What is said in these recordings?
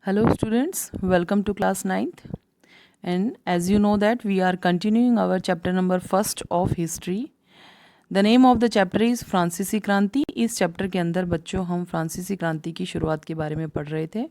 Hello students, welcome to class 9th, and as you know that we are continuing our chapter number first of history. The name of the chapter is फ्रांसीसी क्रांति। इस chapter के अंदर बच्चों हम फ्रांसीसी क्रांति की शुरुआत के बारे में पढ़ रहे थे।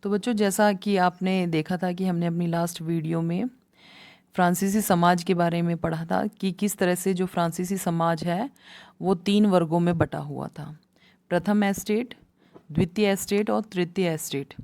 तो बच्चों जैसा कि आपने देखा था कि हमने अपनी लास्ट वीडियो में फ्रांसीसी समाज के बारे में पढ़ा था कि किस तरह से जो फ्रांसीसी समाज है वो 3 वर्गों में बटा हुआ था। प्रथम एस्टेट, द्वितीय एस्टेट और तृतीय एस्टेट।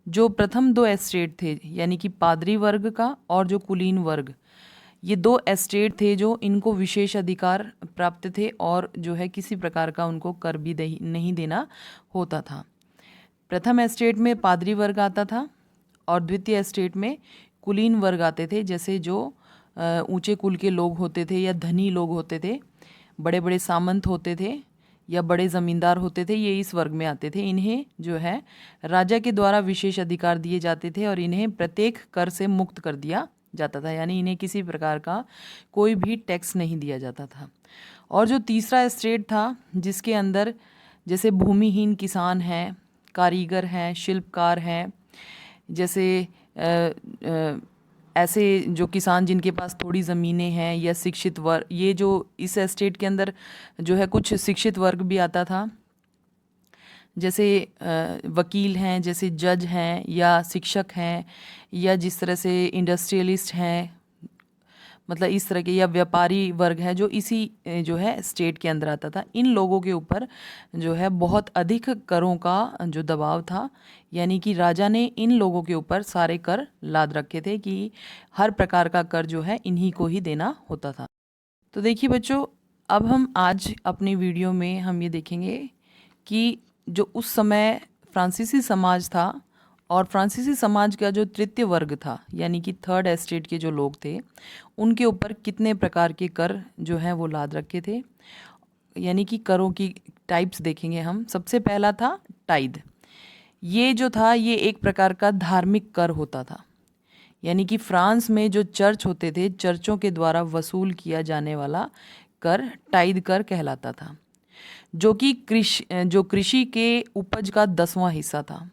जो प्रथम 2 एस्टेट थे यानी कि पादरी वर्ग का और जो कुलीन वर्ग, ये 2 एस्टेट थे जो इनको विशेष अधिकार प्राप्त थे और जो है किसी प्रकार का उनको कर भी नहीं देना होता था। प्रथम एस्टेट में पादरी वर्ग आता था और द्वितीय एस्टेट में कुलीन वर्ग आते थे, जैसे जो ऊंचे कुल के लोग होते थे या धनी लोग होते थे, बड़े बड़े सामंत होते थे या बड़े ज़मींदार होते थे, ये इस वर्ग में आते थे। इन्हें जो है राजा के द्वारा विशेष अधिकार दिए जाते थे और इन्हें प्रत्येक कर से मुक्त कर दिया जाता था, यानी इन्हें किसी प्रकार का कोई भी टैक्स नहीं दिया जाता था। और जो तीसरा एस्टेट था जिसके अंदर जैसे भूमिहीन किसान हैं, कारीगर हैं, शिल्पकार हैं, जैसे ऐसे जो किसान जिनके पास थोड़ी ज़मीनें हैं या शिक्षित वर्ग, ये जो इस एस्टेट के अंदर जो है कुछ शिक्षित वर्ग भी आता था, जैसे वकील हैं, जैसे जज हैं या शिक्षक हैं या जिस तरह से इंडस्ट्रियलिस्ट हैं, मतलब इस तरह के, या व्यापारी वर्ग है जो इसी जो है स्टेट के अंदर आता था। इन लोगों के ऊपर जो है बहुत अधिक करों का जो दबाव था, यानी कि राजा ने इन लोगों के ऊपर सारे कर लाद रखे थे कि हर प्रकार का कर जो है इन्हीं को ही देना होता था। तो देखिए बच्चों, अब हम आज अपनी वीडियो में हम ये देखेंगे कि जो उस समय फ्रांसीसी समाज था और फ्रांसीसी समाज का जो तृतीय वर्ग था यानी कि थर्ड एस्टेट के जो लोग थे, उनके ऊपर कितने प्रकार के कर जो हैं वो लाद रखे थे, यानी कि करों की टाइप्स देखेंगे हम। सबसे पहला था टाइद। ये जो था ये एक प्रकार का धार्मिक कर होता था, यानी कि फ्रांस में जो चर्च होते थे, चर्चों के द्वारा वसूल किया जाने वाला कर टाइद कर कहलाता था, जो कि कृषि के उपज का 10वां हिस्सा था।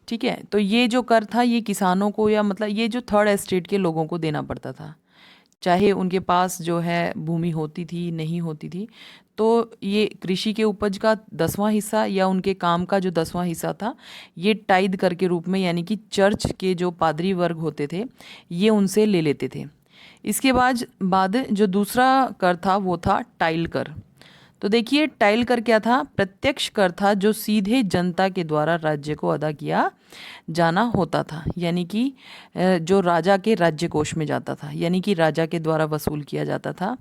ठीक है, तो ये जो कर था ये किसानों को, या मतलब ये जो थर्ड एस्टेट के लोगों को देना पड़ता था, चाहे उनके पास जो है भूमि होती थी नहीं होती थी। तो ये कृषि के उपज का 10वां हिस्सा या उनके काम का जो 10वां हिस्सा था, ये टाइद कर के रूप में, यानी कि चर्च के जो पादरी वर्ग होते थे ये उनसे ले लेते थे। इसके बाद जो दूसरा कर था वो था टाइल कर। तो देखिए टाइल कर क्या था? प्रत्यक्ष कर था जो सीधे जनता के द्वारा राज्य को अदा किया जाना होता था, यानी कि जो राजा के राज्य कोष में जाता था, यानी कि राजा के द्वारा वसूल किया जाता था।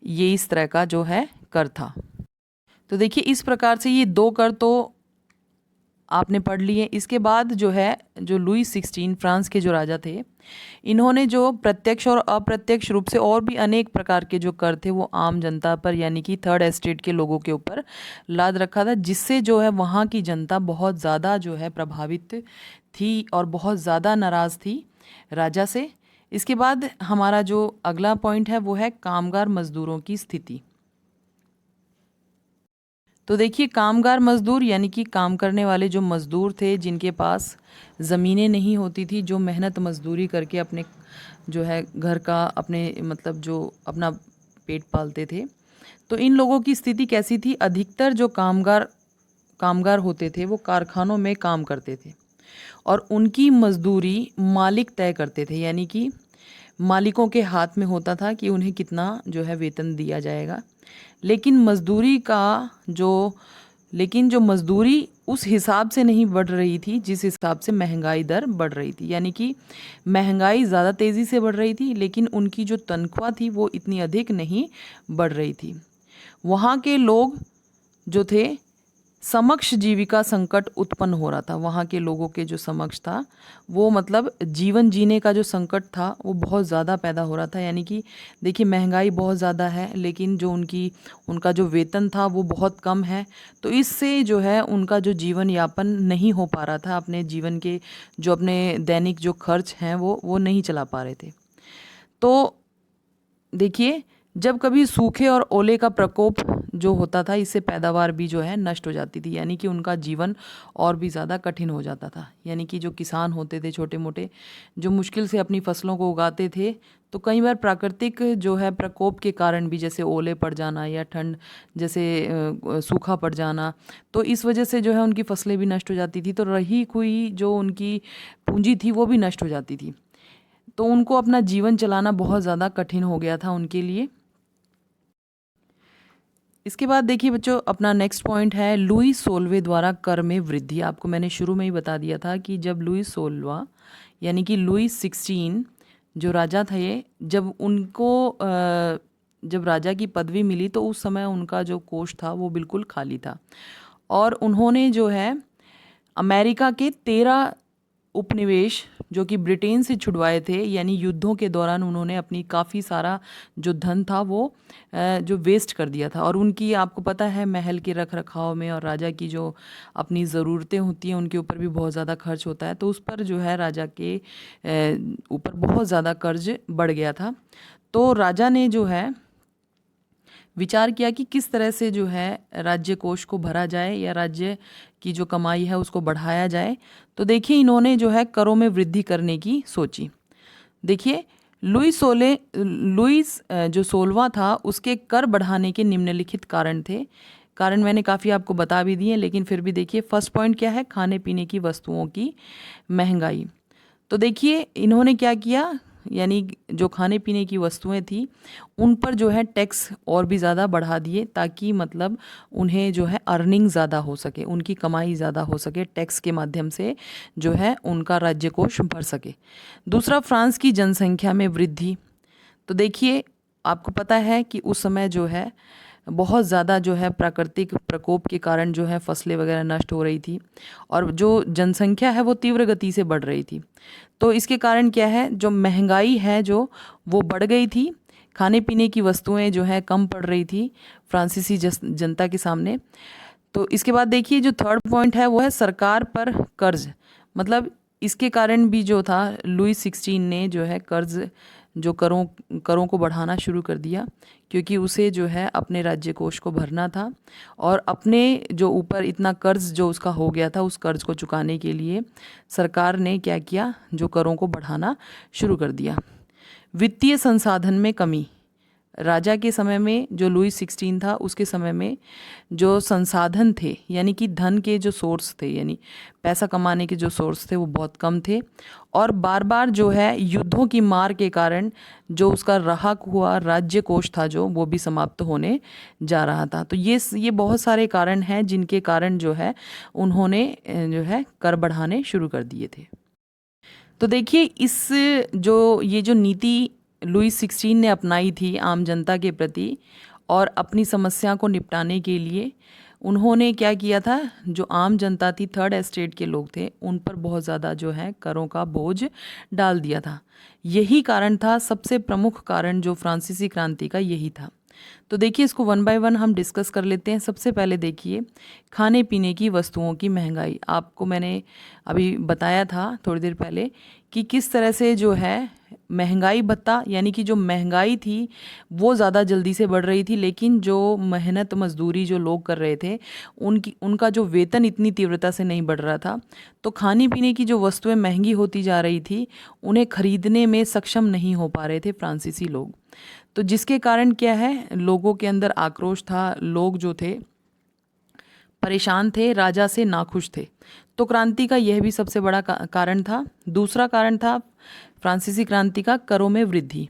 ये इस तरह का जो है कर था। तो देखिए इस प्रकार से ये 2 कर तो आपने पढ़ लिए। इसके बाद जो है जो लुई 16 फ्रांस के जो राजा थे, इन्होंने जो प्रत्यक्ष और अप्रत्यक्ष रूप से और भी अनेक प्रकार के जो कर थे वो आम जनता पर, यानी कि थर्ड एस्टेट के लोगों के ऊपर लाद रखा था, जिससे जो है वहाँ की जनता बहुत ज़्यादा जो है प्रभावित थी और बहुत ज़्यादा नाराज़ थी राजा से। इसके बाद हमारा जो अगला पॉइंट है वो है कामगार मजदूरों की स्थिति। तो देखिए कामगार मजदूर यानी कि काम करने वाले जो मज़दूर थे, जिनके पास ज़मीनें नहीं होती थी, जो मेहनत मजदूरी करके अपने जो है घर का, अपने मतलब जो अपना पेट पालते थे, तो इन लोगों की स्थिति कैसी थी? अधिकतर जो कामगार होते थे वो कारखानों में काम करते थे और उनकी मजदूरी मालिक तय करते थे, यानी कि मालिकों के हाथ में होता था कि उन्हें कितना जो है वेतन दिया जाएगा। लेकिन जो मज़दूरी उस हिसाब से नहीं बढ़ रही थी जिस हिसाब से महंगाई दर बढ़ रही थी, यानी कि महंगाई ज़्यादा तेज़ी से बढ़ रही थी लेकिन उनकी जो तनख्वाह थी वो इतनी अधिक नहीं बढ़ रही थी। वहाँ के लोग जो थे, समक्ष जीविका संकट उत्पन्न हो रहा था। वहाँ के लोगों के जो समक्ष था वो मतलब जीवन जीने का जो संकट था वो बहुत ज़्यादा पैदा हो रहा था, यानी कि देखिए महंगाई बहुत ज़्यादा है लेकिन जो उनका जो वेतन था वो बहुत कम है, तो इससे जो है उनका जो जीवन यापन नहीं हो पा रहा था। अपने जीवन के जो अपने दैनिक जो खर्च हैं वो नहीं चला पा रहे थे। तो देखिए जब कभी सूखे और ओले का प्रकोप जो होता था, इससे पैदावार भी जो है नष्ट हो जाती थी, यानी कि उनका जीवन और भी ज़्यादा कठिन हो जाता था। यानी कि जो किसान होते थे छोटे मोटे, जो मुश्किल से अपनी फसलों को उगाते थे, तो कई बार प्राकृतिक जो है प्रकोप के कारण भी, जैसे ओले पड़ जाना या ठंड जैसे सूखा पड़ जाना, तो इस वजह से जो है उनकी फसलें भी नष्ट हो जाती थी, तो रही हुई जो उनकी पूंजी थी वो भी नष्ट हो जाती थी। तो उनको अपना जीवन चलाना बहुत ज़्यादा कठिन हो गया था उनके लिए। इसके बाद देखिए बच्चों, अपना नेक्स्ट पॉइंट है लुई सोलवे द्वारा कर में वृद्धि। आपको मैंने शुरू में ही बता दिया था कि जब लुई सोलवा यानी कि लुई 16 जो राजा थे, जब उनको जब राजा की पदवी मिली, तो उस समय उनका जो कोष था वो बिल्कुल खाली था, और उन्होंने जो है अमेरिका के 13 उपनिवेश जो कि ब्रिटेन से छुड़वाए थे, यानी युद्धों के दौरान उन्होंने अपनी काफ़ी सारा जो धन था वो जो वेस्ट कर दिया था। और उनकी आपको पता है महल के रख रखाव में और राजा की जो अपनी ज़रूरतें होती हैं उनके ऊपर भी बहुत ज़्यादा खर्च होता है, तो उस पर जो है राजा के ऊपर बहुत ज़्यादा कर्ज बढ़ गया था। तो राजा ने जो है विचार किया कि किस तरह से जो है राज्य कोष को भरा जाए या राज्य की जो कमाई है उसको बढ़ाया जाए। तो देखिए इन्होंने जो है करों में वृद्धि करने की सोची। देखिए लुईस जो 16वां था, उसके कर बढ़ाने के निम्नलिखित कारण थे। कारण मैंने काफ़ी आपको बता भी दिए, लेकिन फिर भी देखिए फर्स्ट पॉइंट क्या है, खाने पीने की वस्तुओं की महंगाई। तो देखिए इन्होंने क्या किया, यानी जो खाने पीने की वस्तुएं थी उन पर जो है टैक्स और भी ज़्यादा बढ़ा दिए, ताकि मतलब उन्हें जो है अर्निंग ज़्यादा हो सके, उनकी कमाई ज़्यादा हो सके, टैक्स के माध्यम से जो है उनका राज्य कोष भर सके। दूसरा, फ्रांस की जनसंख्या में वृद्धि। तो देखिए आपको पता है कि उस समय जो है बहुत ज़्यादा जो है प्राकृतिक प्रकोप के कारण जो है फसलें वगैरह नष्ट हो रही थी, और जो जनसंख्या है वो तीव्र गति से बढ़ रही थी। तो इसके कारण क्या है, जो महंगाई है जो वो बढ़ गई थी, खाने पीने की वस्तुएं जो है कम पड़ रही थी फ्रांसीसी जनता के सामने। तो इसके बाद देखिए जो थर्ड पॉइंट है वो है सरकार पर कर्ज। मतलब इसके कारण भी जो था लुई 16 ने जो है कर्ज जो करों को बढ़ाना शुरू कर दिया, क्योंकि उसे जो है अपने राज्य कोष को भरना था, और अपने जो ऊपर इतना कर्ज जो उसका हो गया था उस कर्ज को चुकाने के लिए सरकार ने क्या किया, जो करों को बढ़ाना शुरू कर दिया। वित्तीय संसाधन में कमी। राजा के समय में जो लुई 16 था उसके समय में जो संसाधन थे, यानी कि धन के जो सोर्स थे, यानी पैसा कमाने के जो सोर्स थे वो बहुत कम थे, और बार बार जो है युद्धों की मार के कारण जो उसका रहा हुआ राज्य कोष था जो वो भी समाप्त होने जा रहा था। तो ये बहुत सारे कारण हैं जिनके कारण जो है उन्होंने जो है कर बढ़ाने शुरू कर दिए थे। तो देखिए ये जो नीति लुई 16 ने अपनाई थी आम जनता के प्रति और अपनी समस्या को निपटाने के लिए, उन्होंने क्या किया था, जो आम जनता थी, थर्ड एस्टेट के लोग थे, उन पर बहुत ज़्यादा जो है करों का बोझ डाल दिया था। यही कारण था, सबसे प्रमुख कारण जो फ्रांसीसी क्रांति का यही था। तो देखिए इसको वन बाय वन हम डिस्कस कर लेते हैं। सबसे पहले देखिए खाने पीने की वस्तुओं की महंगाई। आपको मैंने अभी बताया था थोड़ी देर पहले कि किस तरह से जो है महंगाई भत्ता, यानी कि जो महंगाई थी वो ज़्यादा जल्दी से बढ़ रही थी, लेकिन जो मेहनत मजदूरी जो लोग कर रहे थे उनका जो वेतन इतनी तीव्रता से नहीं बढ़ रहा था। तो खाने पीने की जो वस्तुएं महंगी होती जा रही थी, उन्हें खरीदने में सक्षम नहीं हो पा रहे थे फ्रांसीसी लोग। तो जिसके कारण क्या है, लोगों के अंदर आक्रोश था, लोग जो थे परेशान थे, राजा से नाखुश थे। तो क्रांति का यह भी सबसे बड़ा कारण था। दूसरा कारण था फ्रांसीसी क्रांति का करों में वृद्धि।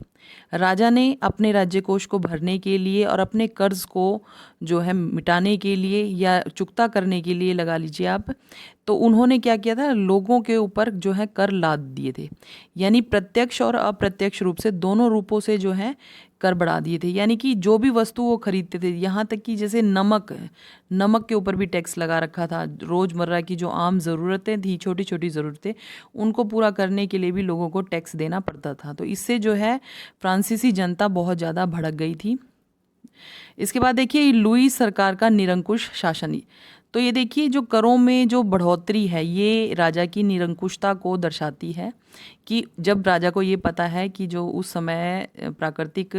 राजा ने अपने राज्य कोष को भरने के लिए और अपने कर्ज को जो है मिटाने के लिए या चुकता करने के लिए लगा लीजिए आप, तो उन्होंने क्या किया था, लोगों के ऊपर जो है कर लाद दिए थे, यानी प्रत्यक्ष और अप्रत्यक्ष रूप से दोनों रूपों से जो है कर बढ़ा दिए थे। यानी कि जो भी वस्तु वो खरीदते थे, यहाँ तक कि जैसे नमक के ऊपर भी टैक्स लगा रखा था। रोज़मर्रा की जो आम ज़रूरतें थी, छोटी छोटी ज़रूरतें, उनको पूरा करने के लिए भी लोगों को टैक्स देना पड़ता था। तो इससे जो है फ्रांसीसी जनता बहुत ज़्यादा भड़क गई थी। इसके बाद देखिए लुई सरकार का निरंकुश शासन। तो ये देखिए जो करों में जो बढ़ोतरी है ये राजा की निरंकुशता को दर्शाती है कि जब राजा को ये पता है कि जो उस समय प्राकृतिक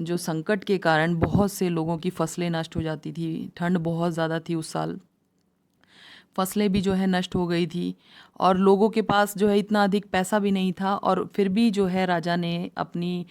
जो संकट के कारण बहुत से लोगों की फसलें नष्ट हो जाती थी, ठंड बहुत ज़्यादा थी उस साल, फसलें भी जो है नष्ट हो गई थी और लोगों के पास जो है इतना अधिक पैसा भी नहीं था, और फिर भी जो है राजा ने अपनी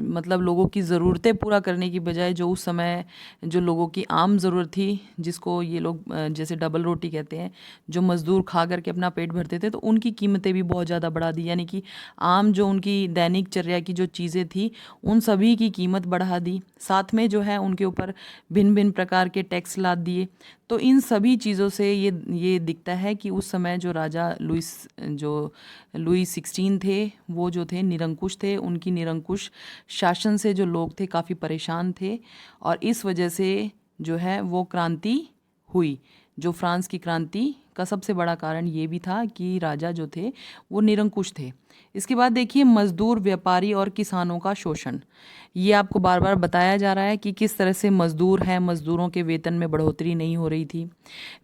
मतलब लोगों की ज़रूरतें पूरा करने की बजाय जो उस समय जो लोगों की आम ज़रूरत थी, जिसको ये लोग जैसे डबल रोटी कहते हैं, जो मज़दूर खा करके अपना पेट भरते थे, तो उनकी कीमतें भी बहुत ज़्यादा बढ़ा दी। यानी कि आम जो उनकी दैनिक चर्या की जो चीज़ें थी उन सभी की कीमत बढ़ा दी। साथ में जो है उनके ऊपर भिन्न भिन्न प्रकार के टैक्स लाद दिए। तो इन सभी चीज़ों से ये दिखता है कि उस समय जो राजा लुई 16 थे वो जो थे निरंकुश थे। उनकी निरंकुश शासन से जो लोग थे काफ़ी परेशान थे, और इस वजह से जो है वो क्रांति हुई। जो फ्रांस की क्रांति का सबसे बड़ा कारण ये भी था कि राजा जो थे वो निरंकुश थे। इसके बाद देखिए मजदूर, व्यापारी और किसानों का शोषण। ये आपको बार बार बताया जा रहा है कि किस तरह से मजदूर हैं, मजदूरों के वेतन में बढ़ोतरी नहीं हो रही थी।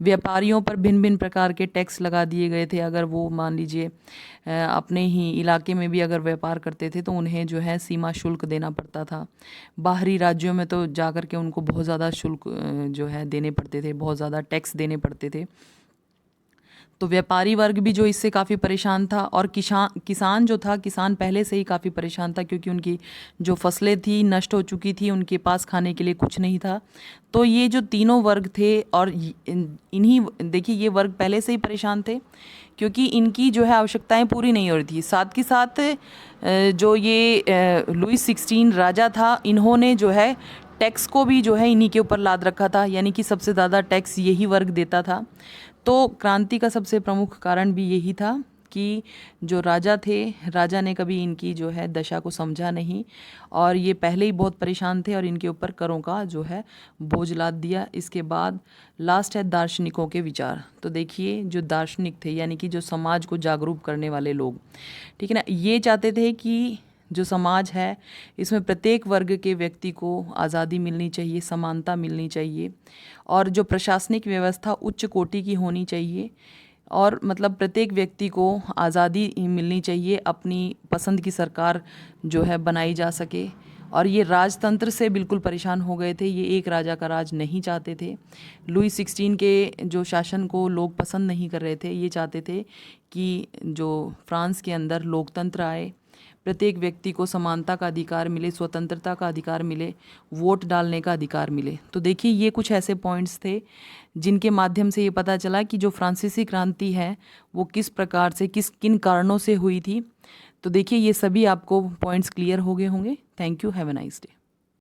व्यापारियों पर भिन्न भिन्न प्रकार के टैक्स लगा दिए गए थे। अगर वो मान लीजिए अपने ही इलाके में भी अगर व्यापार करते थे तो उन्हें जो है सीमा शुल्क देना पड़ता था। बाहरी राज्यों में तो जा कर के उनको बहुत ज़्यादा शुल्क जो है देने पड़ते थे, बहुत ज़्यादा टैक्स देने पड़ते थे। तो व्यापारी वर्ग भी जो इससे काफ़ी परेशान था, और किसान जो था, किसान पहले से ही काफ़ी परेशान था क्योंकि उनकी जो फसलें थी नष्ट हो चुकी थी, उनके पास खाने के लिए कुछ नहीं था। तो ये जो तीनों वर्ग थे, और इन्हीं देखिए ये वर्ग पहले से ही परेशान थे क्योंकि इनकी जो है आवश्यकताएं पूरी नहीं हो रही थी। साथ के साथ जो ये लुई 16 राजा था, इन्होंने जो है टैक्स को भी जो है इन्हीं के ऊपर लाद रखा था, यानी कि सबसे ज़्यादा टैक्स यही वर्ग देता था। तो क्रांति का सबसे प्रमुख कारण भी यही था कि जो राजा थे, राजा ने कभी इनकी जो है दशा को समझा नहीं, और ये पहले ही बहुत परेशान थे और इनके ऊपर करों का जो है बोझ लाद दिया। इसके बाद लास्ट है दार्शनिकों के विचार। तो देखिए जो दार्शनिक थे, यानी कि जो समाज को जागरूक करने वाले लोग, ठीक है ना, ये चाहते थे कि जो समाज है इसमें प्रत्येक वर्ग के व्यक्ति को आज़ादी मिलनी चाहिए, समानता मिलनी चाहिए, और जो प्रशासनिक व्यवस्था उच्च कोटि की होनी चाहिए, और मतलब प्रत्येक व्यक्ति को आज़ादी मिलनी चाहिए, अपनी पसंद की सरकार जो है बनाई जा सके। और ये राजतंत्र से बिल्कुल परेशान हो गए थे, ये एक राजा का राज नहीं चाहते थे। लुई 16 के जो शासन को लोग पसंद नहीं कर रहे थे, ये चाहते थे कि जो फ्रांस के अंदर लोकतंत्र आए, प्रत्येक व्यक्ति को समानता का अधिकार मिले, स्वतंत्रता का अधिकार मिले, वोट डालने का अधिकार मिले। तो देखिए ये कुछ ऐसे पॉइंट्स थे जिनके माध्यम से ये पता चला कि जो फ्रांसीसी क्रांति है वो किस प्रकार से, किन कारणों से हुई थी। तो देखिए ये सभी आपको पॉइंट्स क्लियर हो गए होंगे। Thank you, have a nice day.